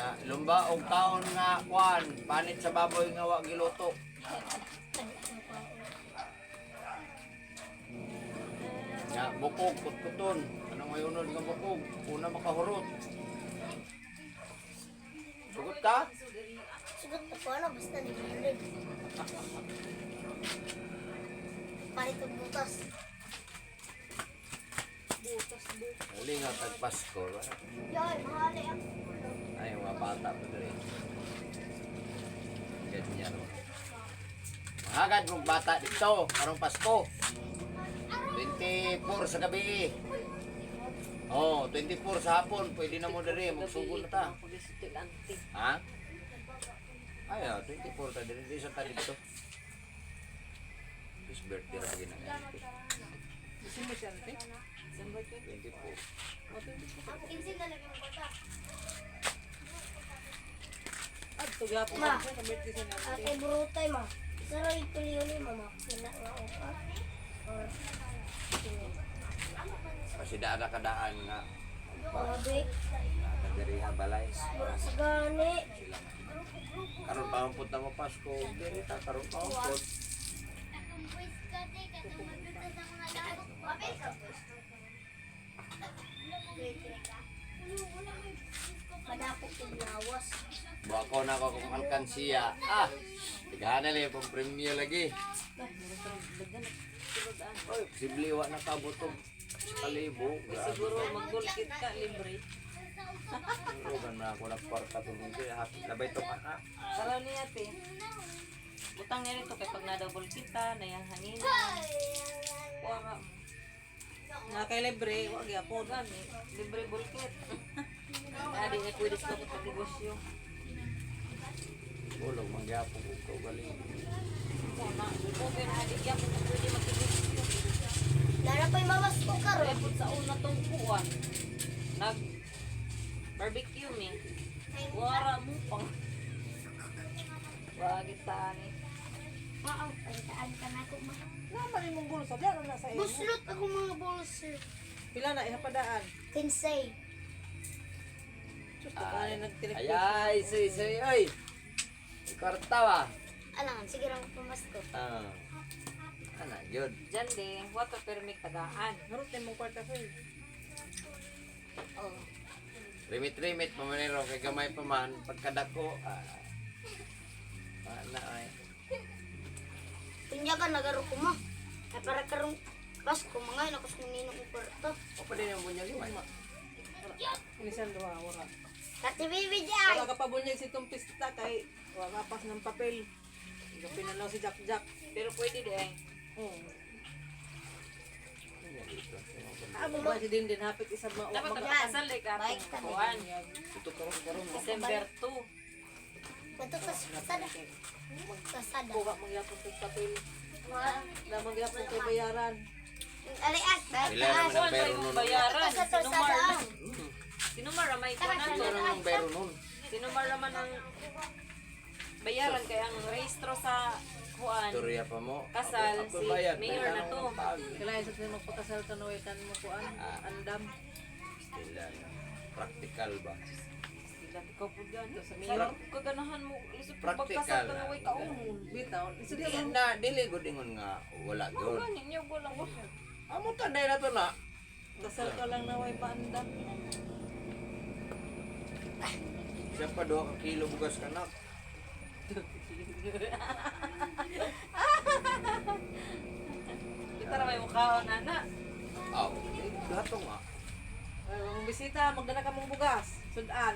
Ya, lumba og kaon nga kwan, panit sa baboy nga wa giluto. Ya, bukog, kutkuton. Anong mayunod nga bukog? Una makahurot. Sugot ka? Sugot ako na, basta nagilid. Palit ang butas. Uli nga tagpasko. Yan, mahali ang Ay, mga bata pa rin. Ganyan. Mahagad mong bata dito. Karong Pasko. 24 sa gabi. Oh, 24 sa hapon. Pwede na mo diri. Magsugod na ta. Ha? Ay, 24 ta diri. Isa ta dito. His birthday na ginagawa. December siya, ate? 24. ang kinsin na lang yung bata. At tugyapon Ma. siya sa birthday siya natin. Ate burutay ma. Saray tuloy yun mama. Sina nga upa. Or Kasi daan kadaan nga. Grabe. Diri ha balay. Mura sa gani. Karon pampot na mo Pasko. Diri ta karon pampot. Madapok yung lawas. Buwa ko na ako kung alkansiya. Ah! Tigahan na lang pang premyo lagi. Oy, posible wa na kabutog. Kalibo. Siguro mag-gulkit ka, libre. Rugan na ako nagkwarta tulong ko. Hapit na ba ito ka? Saraw ni ate. Butang na rito kay pag na-double kita, na yung hangin. Wala. Nga kay libre, wag yapon gani. Libre bulkit. Adi na pwede sa ko pag negosyo. Bulog, mangyapong ko galing. Wala. Ito kay adi yapon na pwede mag-negosyo. Lara pa yung mamas ko karon. Repot sa una tong kuwan. Nag barbecue mi. Wara mo pang. Wagit tani. Maaw, palitaan ka na ako ma. Naman yung mong gulo sa diyan na sa iyo. Buslot ako mga bolser. Pila na ihapadaan. Kinsay. Sus tagani nagtelefon. Ayay, say, oy! Kwarta ba? Alangan, sige lang pumasko. Ah. Ana, yun. Diyan din, water permit tagaan. Harot din mong kwarta ko. Oh. Rimit-rimit, pamanero, kay gamay pa man, pagkadako, ana ay. Pinya ka nagaro ko ma. Ay para karong Pasko mga ina kus ninong ko kwarta. O pa din ang bunyag limay. Inisan duha, wala. Kati bibi jay. Wala ka pa bunyag si itong pista kay wala pas ng papel. Pinalaw si Jack Jack. Pero pwede din. Amo ba si din hapit isa mo. Dapat magkasal eh ka. Bike ka Kuan. Ito karon December 2. Kato kasada. Kasada. Kuha mangyapon kay papel. Ma. Na mangyapon kay bayaran. Aliat. Pila naman ang pero nun. Bayaran. Sinumar Kasada. lang. Sinumar ramay ko na. Pila naman ang pero nun. Sinumar naman ang bayaran kaya ang rehistro sa kuan. Storya pa mo. Kasal, Ako si bayad, mayor pila na naman to. ang pag. Kailangan sa magpakasal ka na kan mo kuan. Andam. Pila na. Practical ba? Sila ikaw po dyan. Sa mayor. Kaganahan mo. Isip ko Practical pagkasal ka na. na way kaumon. Bitaw. Isa Di na, dili ko dingon nga wala yun. Ganyan niyo ko lang. Amo tanday na to na. Kasal ka lang na way paandam. Siya pa 2 kilo bugas kanak. Kita na may mukhaon na. Aw, gato nga. Ay, mga bisita, magdala ka mong bugas. Sudan.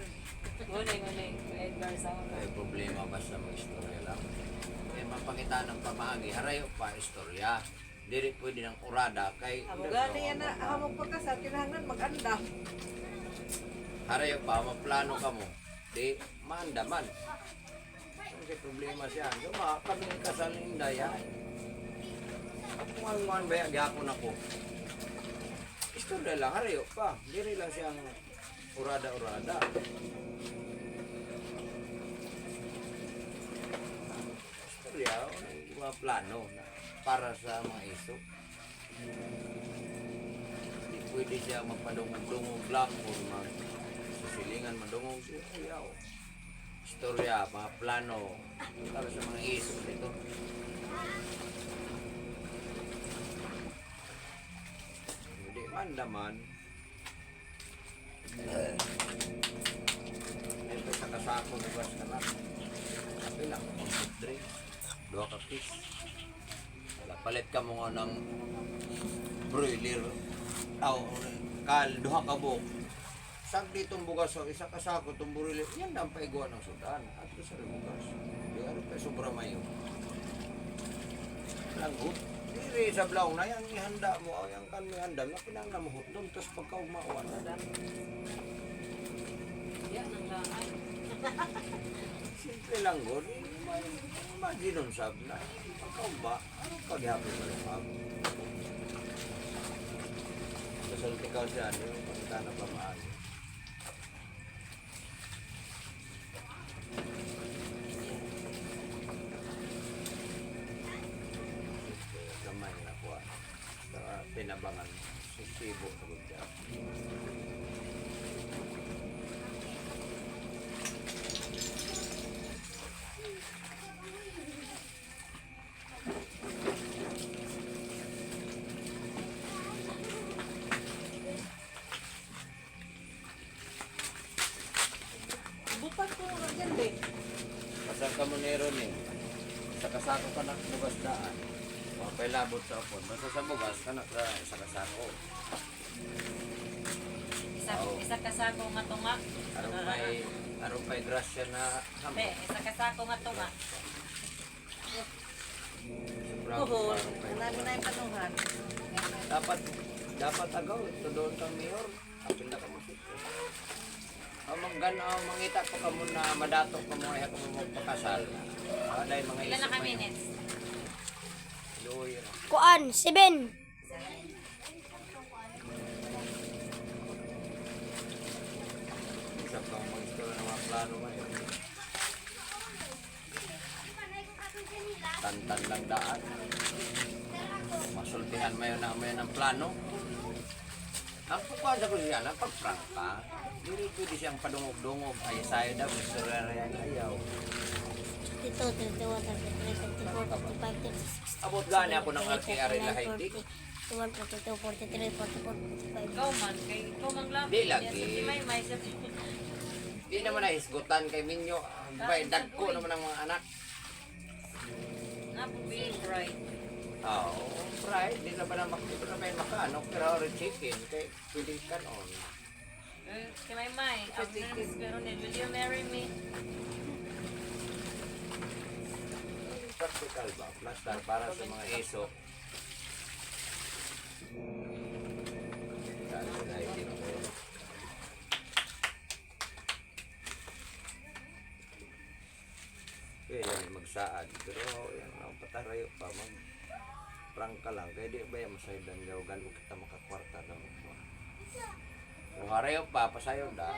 Ngunay. Edgar sa Ay problema basta mo istorya lang. Eh mapakita ng pamaagi, harayo pa istorya. Dili pwede ng urada kay Amo gani yan na. Ako magpagkasal, kinahanglan mag-andam. harayo pa maplano ka mo. Di maandaman. Kasi problema siya. Duma kami kasal ni Inday ay. Kuan ba gyapon ako. Istorya lang harayo pa. Dili lang siyang urada-urada. Istorya, mga plano na para sa mga iso. Hindi pwede siya magpadungog-dungog lang o silingan madungog siya. Istorya, mga plano, para sa mga isip nito. Hindi man naman. Ito sa kasako ni Bas ka na. Sabi lang, ang food drink. 2 ka piece. Palit ka mo nga ng broiler. Kal, 2 ka buok. Sag ditong bugas o isa kasako itong broiler. Yan ang paiguan ng sudan. At ito sa bugas. Di ano pa sobra mayo. Langgut. Diri sa blaong na yan, ihanda mo. O yan kan may handa. Nga pinangamuhot doon. Tapos pagka umauwan na dan. Yan ang lahay. Simple lang gud. Imagine nun sab na. Pagkaumba, ano paghapon na lang ako. Kasalti ka siya, yung pagka na pamaan. Gamay na po. Sa tinabangan. Sisibo sa gudya. Butas ko nga dyan, be. Pasang ka mo meron eh. Sa kasako ka na bugas daan. Mapay labot sa upon. Basta sa bugas ka na sa kasako. Isa kasako nga tunga. Aron pa'y grasya na hamo. Be, isa kasako nga tunga. Sobrang Tuhol. parang pa'y- Ang na yung panuhan. Dapat agaw. Ito doon kang mayor. Apil na ka mo sito. Mangita pa ka mo na madatok ka mo ay ka mo magpakasal. Dahil mga Ilan na isip ka mo yun. minutes? Luoy na. Kuan, 7. Isa pang mag-istorya ng mga plano ngayon. Tantan lang daan. Masultihan mo yun ng plano. Ang pagkuhan sa kusiya, ang pagprangka, hindi pwede siyang padungog-dungog. Ay sayo daw, istorya na yan ayaw. 32, 31, 33, 34, 35, 36. Abot gani ako ng RKR lahay di. 41, 42, 43, 44, 45. Ikaw man, kay ikaw man lang. Di lagi. Di may sa Di naman na hisgutan kay Minyo. Bay, dagko naman ang mga anak. Napubi, right. Oo, right. Di na ba na makaano, pero rin chicken. Kay pwede kanon. Kay may, after this pero will you marry me? Practical ba? Plastar para sa mga iso. Saan sila hindi ko. Kaya magsaad. Pero yan ang patarayo pa. Prank ka lang. Kaya di ba yung masaydan gawagan mo kita makakwarta na mo. Kung harayo pa, pasayo da.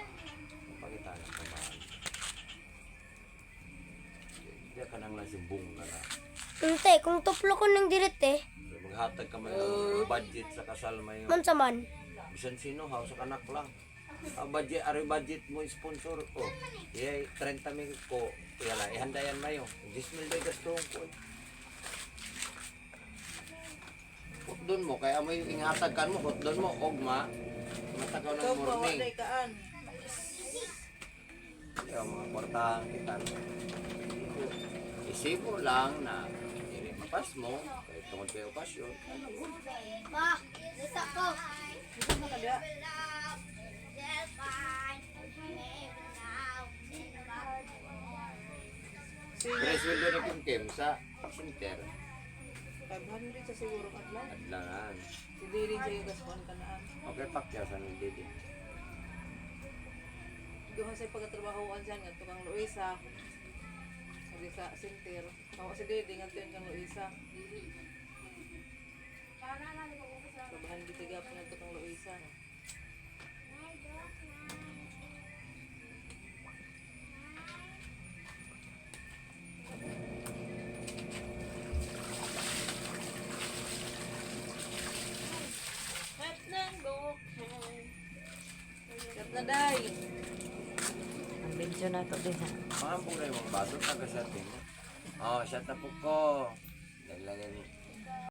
Pagkita na pamahan. Hindi ka nang nasimbong ka na. Ante, kung tuplo ko ng direte, Maghatag ka man ng budget sa kasal mo yun. man sa man. Bisan sino, ha? Sa kanak lang. Budget, budget mo sponsor ko. Iya, 30 mil ko. Kaya lang, ihandayan mo yun. 10 mil day gastong ko. Doon mo, kaya mo yung ingatagkan mo, doon mo, ogma. Matagaw ng morning. kaan. Kaya mga kwartahan kita. Isip mo lang na hindi mapas mo, kahit tungkol kayo okasyon. Ma, lisa ko. Ito na kada. Press window ni Kim Kim sa center. 500 sa siguro kadlaw. Adlangan. Hindi rin sa'yo gaspuan ka na. Okay, pakyasan ng didi. Doon sa pagkatrabahoan dyan, nga tukang Luisa. Sabi sa center. Ako si Dede, nga ito yung Luisa. Sabahan bitiga po ng tukang Luisa. No? Kat na day. video na to din ha. Mga pugay mong baso, taga sa atin. Oh, shot na po ko. Lagyan